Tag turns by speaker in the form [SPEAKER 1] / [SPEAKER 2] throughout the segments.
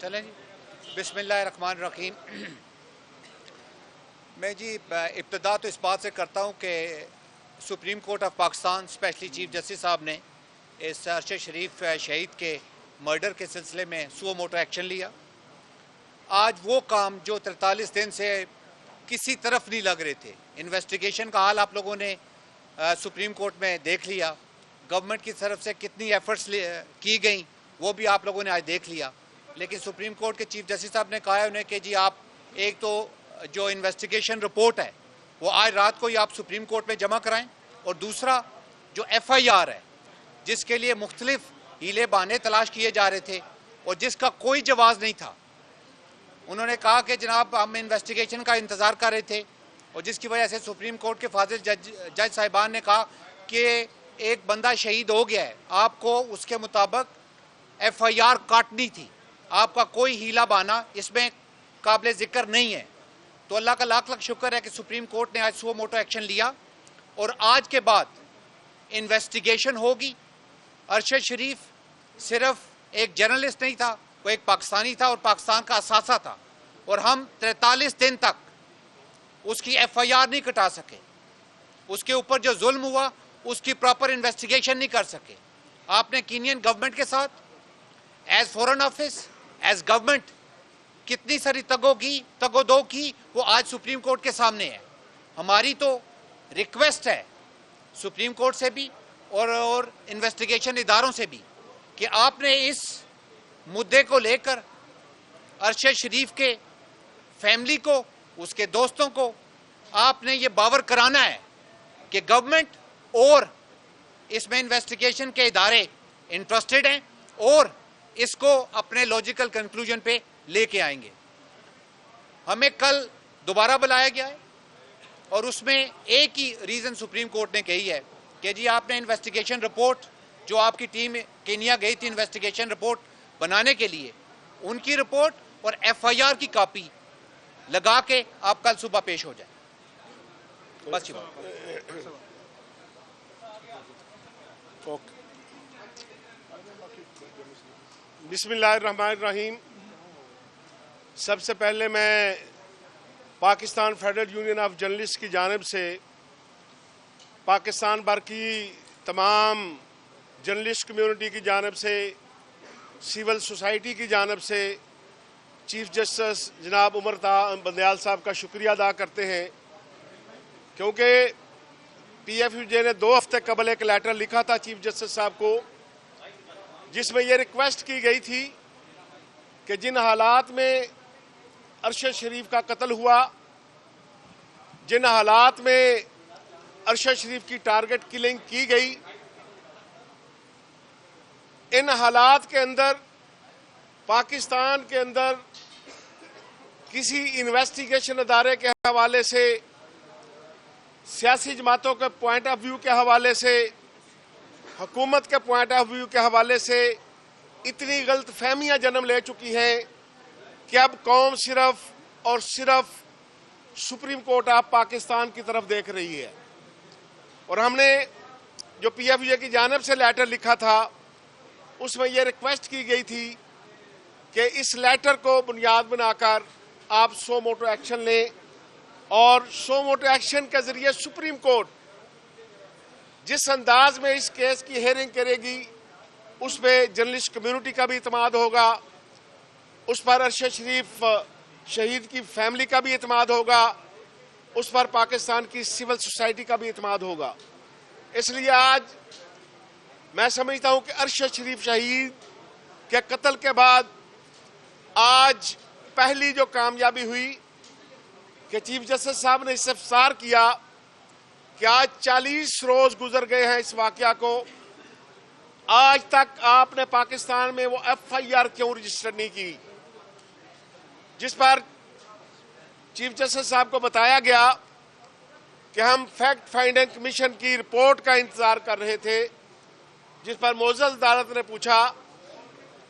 [SPEAKER 1] چلیں جی بسم اللہ الرحمن الرحیم۔ میں جی ابتدا تو اس بات سے کرتا ہوں کہ supreme court of Pakistan especially chief justice صاحب نے اس ارشد شریف شہید کے مرڈر کے سلسلے میں سو موٹو ایکشن لیا۔ آج وہ کام جو 43 دن سے کسی طرف نہیں لگ رہے تھے، انویسٹیگیشن کا حال آپ لوگوں نے سپریم کورٹ میں دیکھ لیا، گورنمنٹ کی طرف سے کتنی ایفرٹس کی گئیں وہ بھی آپ لوگوں نے آج دیکھ لیا۔ لیکن سپریم کورٹ کے چیف جسٹس صاحب نے کہا ہے انہیں کہ جی آپ ایک تو جو انویسٹیگیشن رپورٹ ہے وہ آج رات کو ہی آپ سپریم کورٹ میں جمع کرائیں، اور دوسرا جو ایف آئی آر ہے جس کے لیے مختلف ہیلے بہانے تلاش کیے جا رہے تھے اور جس کا کوئی جواز نہیں تھا، انہوں نے کہا کہ جناب ہم انویسٹیگیشن کا انتظار کر رہے تھے، اور جس کی وجہ سے سپریم کورٹ کے فاضل جج صاحبان نے کہا کہ ایک بندہ شہید ہو گیا ہے، آپ کو اس کے مطابق ایف آئی آر کاٹنی تھی، آپ کا کوئی ہیلا بہانا اس میں قابل ذکر نہیں ہے۔ تو اللہ کا لاکھ لاکھ شکر ہے کہ سپریم کورٹ نے آج سو موٹو ایکشن لیا، اور آج کے بعد انویسٹیگیشن ہوگی۔ ارشد شریف صرف ایک جرنلسٹ نہیں تھا، وہ ایک پاکستانی تھا اور پاکستان کا اثاثہ تھا، اور ہم 43 دن تک اس کی ایف آئی آر نہیں کٹا سکے، اس کے اوپر جو ظلم ہوا اس کی پراپر انویسٹیگیشن نہیں کر سکے۔ آپ نے کینین گورنمنٹ کے ساتھ as foreign office as government کتنی ساری تگ و دو کی، وہ آج سپریم کورٹ کے سامنے ہے۔ ہماری تو ریکویسٹ ہے سپریم کورٹ سے بھی اور انویسٹیگیشن اداروں سے بھی کہ آپ نے اس مدعے کو لے کر ارشد شریف کے فیملی کو، اس کے دوستوں کو آپ نے یہ باور کرانا ہے کہ گورنمنٹ اور اس میں انویسٹیگیشن کے ادارے انٹرسٹڈ ہیں اور اس کو اپنے لاجیکل کنکلوژن پہ لے کے آئیں گے۔ ہمیں کل دوبارہ بلایا گیا ہے اور اس میں ایک ہی ریزن سپریم کورٹ نے کہی ہے کہ جی آپ نے انویسٹیگیشن رپورٹ جو آپ کی ٹیم کینیا گئی تھی انویسٹیگیشن رپورٹ بنانے کے لیے، ان کی رپورٹ اور ایف آئی آر کی کاپی لگا کے آپ کل صبح پیش ہو جائیں۔ بس
[SPEAKER 2] بسم اللہ الرحمن الرحیم۔ سب سے پہلے میں Pakistan federal union of journalist کی جانب سے پاکستان بھر کی تمام جرنلسٹ کمیونٹی کی جانب سے، سول سوسائٹی کی جانب سے چیف جسٹس جناب عمر بندیال صاحب کا شکریہ ادا کرتے ہیں، کیونکہ پی ایف یو جے نے 2 ہفتے قبل ایک لیٹر لکھا تھا چیف جسٹس صاحب کو، جس میں یہ ریکویسٹ کی گئی تھی کہ جن حالات میں ارشد شریف کا قتل ہوا، جن حالات میں ارشد شریف کی ٹارگٹ کلنگ کی گئی، ان حالات کے اندر پاکستان کے اندر کسی انویسٹیگیشن ادارے کے حوالے سے، سیاسی جماعتوں کے پوائنٹ آف ویو کے حوالے سے، حکومت کے پوائنٹ آف ویو کے حوالے سے اتنی غلط فہمیاں جنم لے چکی ہیں کہ اب قوم صرف اور صرف سپریم کورٹ آف پاکستان کی طرف دیکھ رہی ہے۔ اور ہم نے جو پی ایف یو کی جانب سے لیٹر لکھا تھا اس میں یہ ریکویسٹ کی گئی تھی کہ اس لیٹر کو بنیاد بنا کر آپ سو موٹو ایکشن لیں، اور سو موٹو ایکشن کے ذریعے سپریم کورٹ جس انداز میں اس کیس کی ہیئرنگ کرے گی اس پہ جرنلسٹ کمیونٹی کا بھی اعتماد ہوگا، اس پر ارشد شریف شہید کی فیملی کا بھی اعتماد ہوگا، اس پر پاکستان کی سول سوسائٹی کا بھی اعتماد ہوگا۔ اس لیے آج میں سمجھتا ہوں کہ ارشد شریف شہید کے قتل کے بعد آج پہلی جو کامیابی ہوئی کہ چیف جسٹس صاحب نے استفسار کیا کہ آج 40 روز گزر گئے ہیں اس واقعہ کو، آج تک آپ نے پاکستان میں وہ ایف آئی آر کیوں رجسٹر نہیں کی، جس پر چیف جسٹس صاحب کو بتایا گیا کہ ہم فیکٹ فائنڈنگ کمیشن کی رپورٹ کا انتظار کر رہے تھے، جس پر معزز عدالت نے پوچھا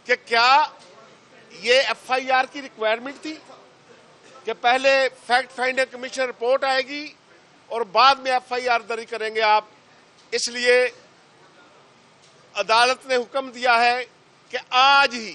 [SPEAKER 2] کہ کیا یہ ایف آئی آر کی ریکوائرمنٹ تھی کہ پہلے فیکٹ فائنڈنگ کمیشن رپورٹ آئے گی اور بعد میں ایف آئی آر درج کریں گے آپ؟ اس لیے عدالت نے حکم دیا ہے کہ آج ہی